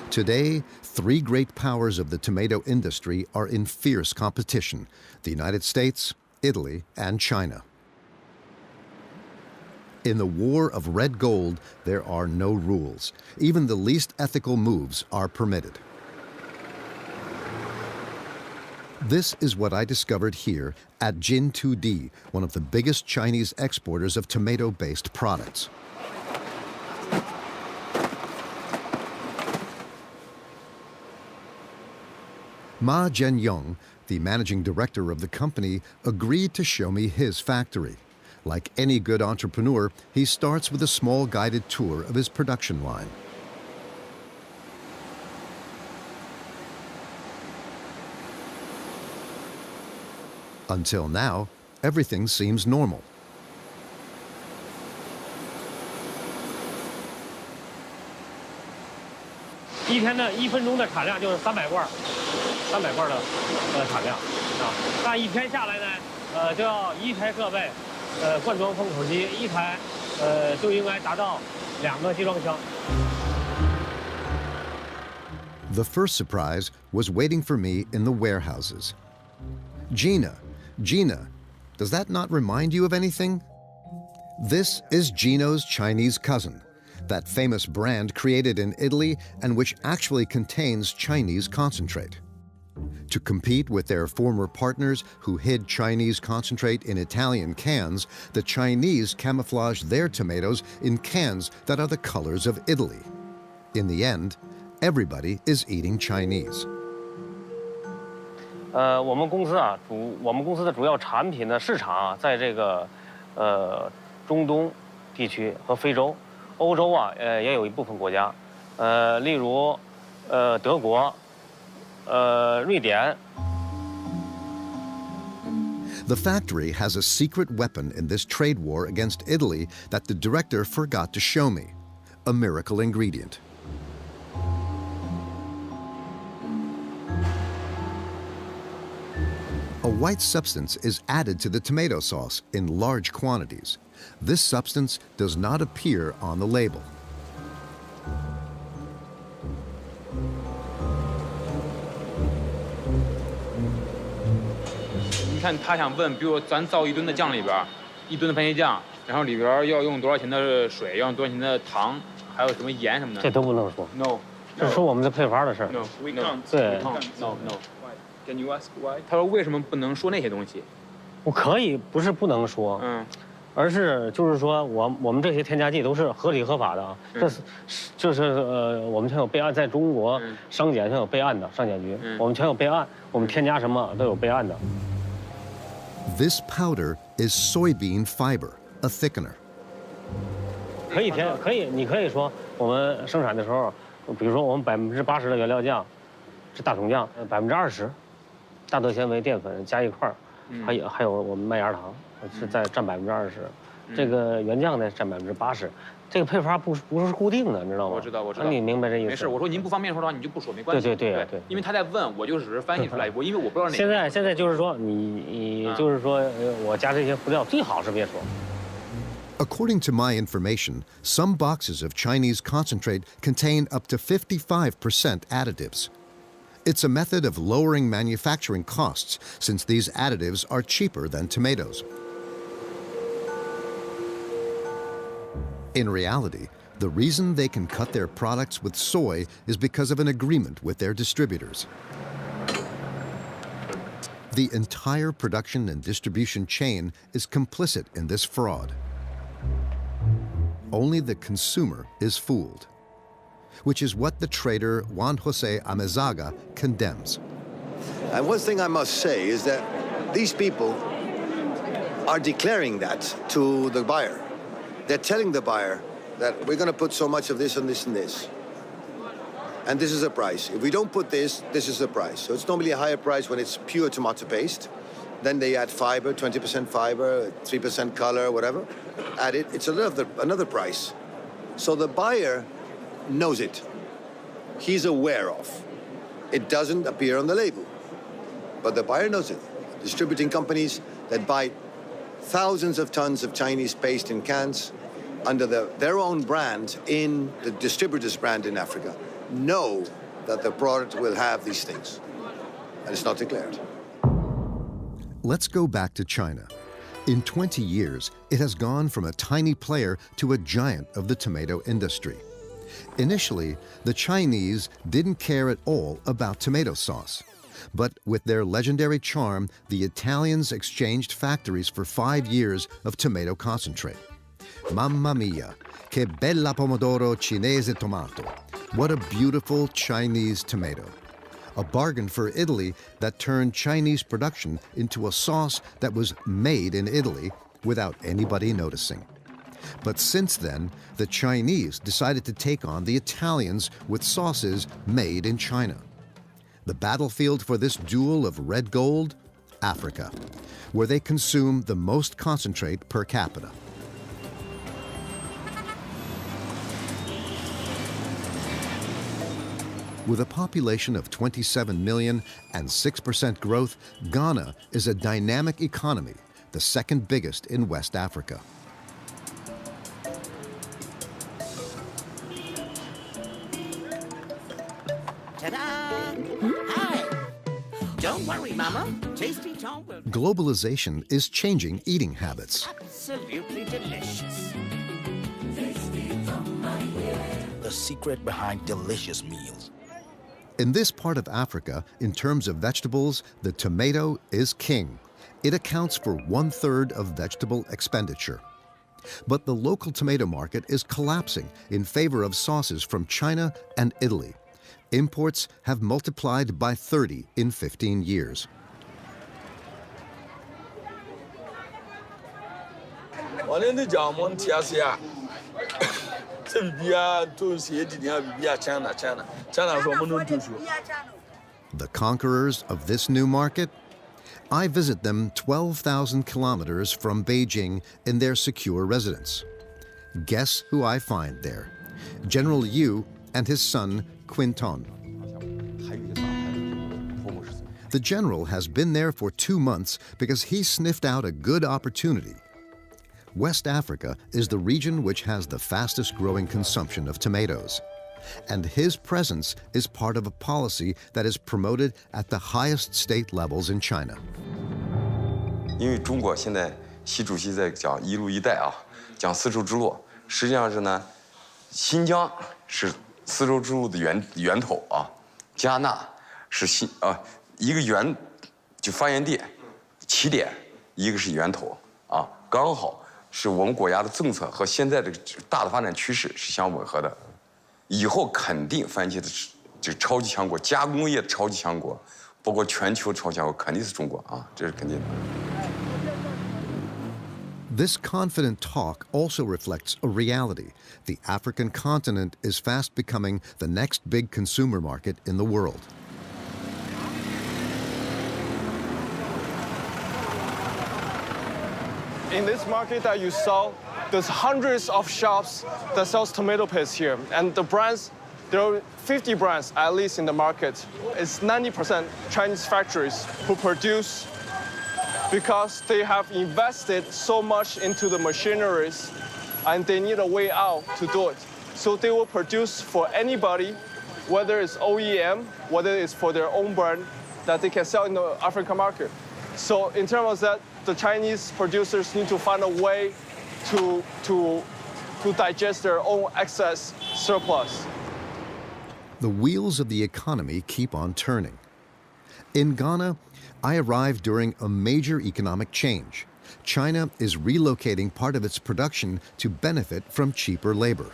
Today, three great powers of the tomato industry are in fierce competition: the United States, Italy, and China. In the war of red gold, there are no rules. Even the least ethical moves are permitted. This is what I discovered here at Jin2D, one of the biggest Chinese exporters of tomato-based products. Ma Jianyong, the managing director of the company, agreed to show me his factory. Like any good entrepreneur, he starts with a small guided tour of his production line. Until now, everything seems normal.1天的1分钟的产量就是300罐的产量啊。那1天下来呢，就要1台设备，灌装封口机1台，就应该达到2个集装箱。The first surprise was waiting for me in the warehouses. Gina, does that not remind you of anything? This is Gino's Chinese cousin, that famous brand created in Italy and which actually contains Chinese concentrate. To compete with their former partners who hid Chinese concentrate in Italian cans, the Chinese camouflaged their tomatoes in cans that are the colors of Italy. In the end, everybody is eating Chinese. 我们公司的主要产品的市场啊，在这个中东地区和非洲、欧洲啊，也有一部分国家，例如德国、瑞典。The factory has a secret weapon in this trade war against Italy that the director forgot to show me: a miracle ingredient. A white substance is added to the tomato sauce in large quantities. This substance does not appear on the label. 你看他想问，比如咱造1吨的酱里边，1吨的番茄酱，然后里边要用多少钱的水，要用多少钱的糖，还有什么盐什么的。这都不能说。No， 这是说我们这配方的事儿。No， we can't。对。No。Can you ask why？ 他说为什么不能说那些东西？我可以，不是不能说，而是就是说我们这些添加剂都是合理合法的啊。这是我们全有备案，在中国商检全有备案的，商检局我们全有备案，我们添加什么都有备案的。This powder is soybean fiber, a thickener. 可以，你可以说我们生产的时候，比如说我们80%的原料酱是大桶酱，20%大豆纤维淀粉加一块儿，还有我们麦芽糖是占20%，这个原酱呢占80%。这个配方不是固定的，你知道吗？我知道。那你明白这意思？没事，我说您不方便说的话，你就不说，没关系。对。因为他在问，我就只是翻译出来，因为我不知道哪个。现在就是说你就是说我加这些辅料最好是别说。According to my information, some boxes of Chinese concentrate contain up to 55% additives. It's a method of lowering manufacturing costs since these additives are cheaper than tomatoes. In reality, the reason they can cut their products with soy is because of an agreement with their distributors. The entire production and distribution chain is complicit in this fraud. Only the consumer is fooled, which is what the trader Juan Jose Amezaga condemns. And one thing I must say is that these people are declaring that to the buyer. They're telling the buyer that we're going to put so much of this and this and this. And this is the price. If we don't put this, this is the price. So it's normally a higher price when it's pure tomato paste. Then they add fiber, 20% fiber, 3% color, whatever. Add it, it's another price. So the buyer knows it. He's aware of. It doesn't appear on the label, but the buyer knows it. Distributing companies that buy thousands of tons of Chinese paste in cans, under their own brand in the distributor's brand in Africa know that the product will have these things, and it's not declared. Let's go back to China. In 20 years, it has gone from a tiny player to a giant of the tomato industry. Initially, the Chinese didn't care at all about tomato sauce. But with their legendary charm, the Italians exchanged factories for 5 years of tomato concentrate. Mamma mia, che bella pomodoro cinese tomato. What a beautiful Chinese tomato. A bargain for Italy that turned Chinese production into a sauce that was made in Italy without anybody noticing. But since then, the Chinese decided to take on the Italians with sauces made in China. The battlefield for this duel of red gold? Africa, where they consume the most concentrate per capita. With a population of 27 million and 6% growth, Ghana is a dynamic economy, the second biggest in West Africa. Ta-da! Hi! Don't worry, Mama. Tasty Tom will... Globalization is changing eating habits. Absolutely delicious. The secret behind delicious meals. In this part of Africa, in terms of vegetables, the tomato is king. It accounts for 1/3 of vegetable expenditure. But the local tomato market is collapsing in favor of sauces from China and Italy. Imports have multiplied by 30 in 15 years. The conquerors of this new market? I visit them 12,000 kilometers from Beijing in their secure residence. Guess who I find there? General Yu and his son, Quinton. The general has been there for 2 months because he sniffed out a good opportunity. West Africa is the region which has the fastest growing consumption of tomatoes. And his presence is part of a policy that is promoted at the highest state levels in China. 因为中国现在习主席在讲一路一带啊，讲丝绸之路，实际上是呢，新疆是丝绸之路的源头啊，加纳是一个就发源地、起点，一个是源头啊，刚好是我们国家的政策和现在这个大的发展趋势是相吻合的。以后肯定番茄的这个超级强国，加工业的超级强国，包括全球超级强国，肯定是中国啊，这是肯定的。 This confident talk also reflects a reality. The African continent is fast becoming the next big consumer market in the world. In this market that you saw, there's hundreds of shops that sells tomato paste here. And the brands, there are 50 brands at least in the market. It's 90% Chinese factories who produce because they have invested so much into the machineries and they need a way out to do it. So they will produce for anybody, whether it's OEM, whether it's for their own brand, that they can sell in the African market. So in terms of that, the Chinese producers need to find a way to digest their own excess surplus. The wheels of the economy keep on turning. In Ghana, I arrived during a major economic change. China is relocating part of its production to benefit from cheaper labor.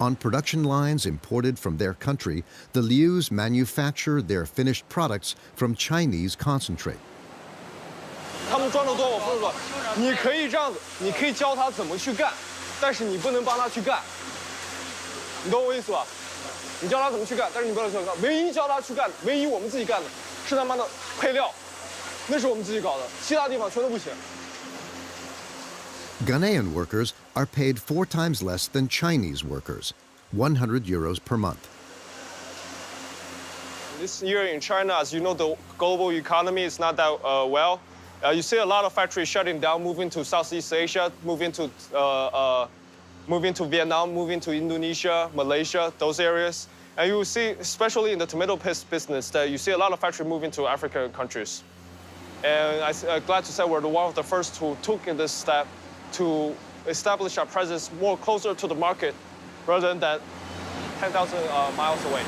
On production lines imported from their country, the Lius manufacture their finished products from Chinese concentrate. 他们赚得多，我说，你可以这样子，你可以教他怎么去干，但是你不能帮他去干，你懂我意思吧？你教他怎么去干，但是你不能去干。唯一教他去干，唯一我们自己干的，是他妈的配料，那是我们自己搞的，其他地方全都不行。 Ghanaian workers are paid 4 times less than Chinese workers, 100 euros per month. This year in China, as you know, the global economy is not that well. You see a lot of factories shutting down, moving to Southeast Asia, moving to Vietnam, moving to Indonesia, Malaysia, those areas. And you will see, especially in the tomato paste business, that you see a lot of factories moving to African countries. And I'm glad to say we're one of the first who took in this step to establish our presence more closer to the market rather than 10,000 miles away.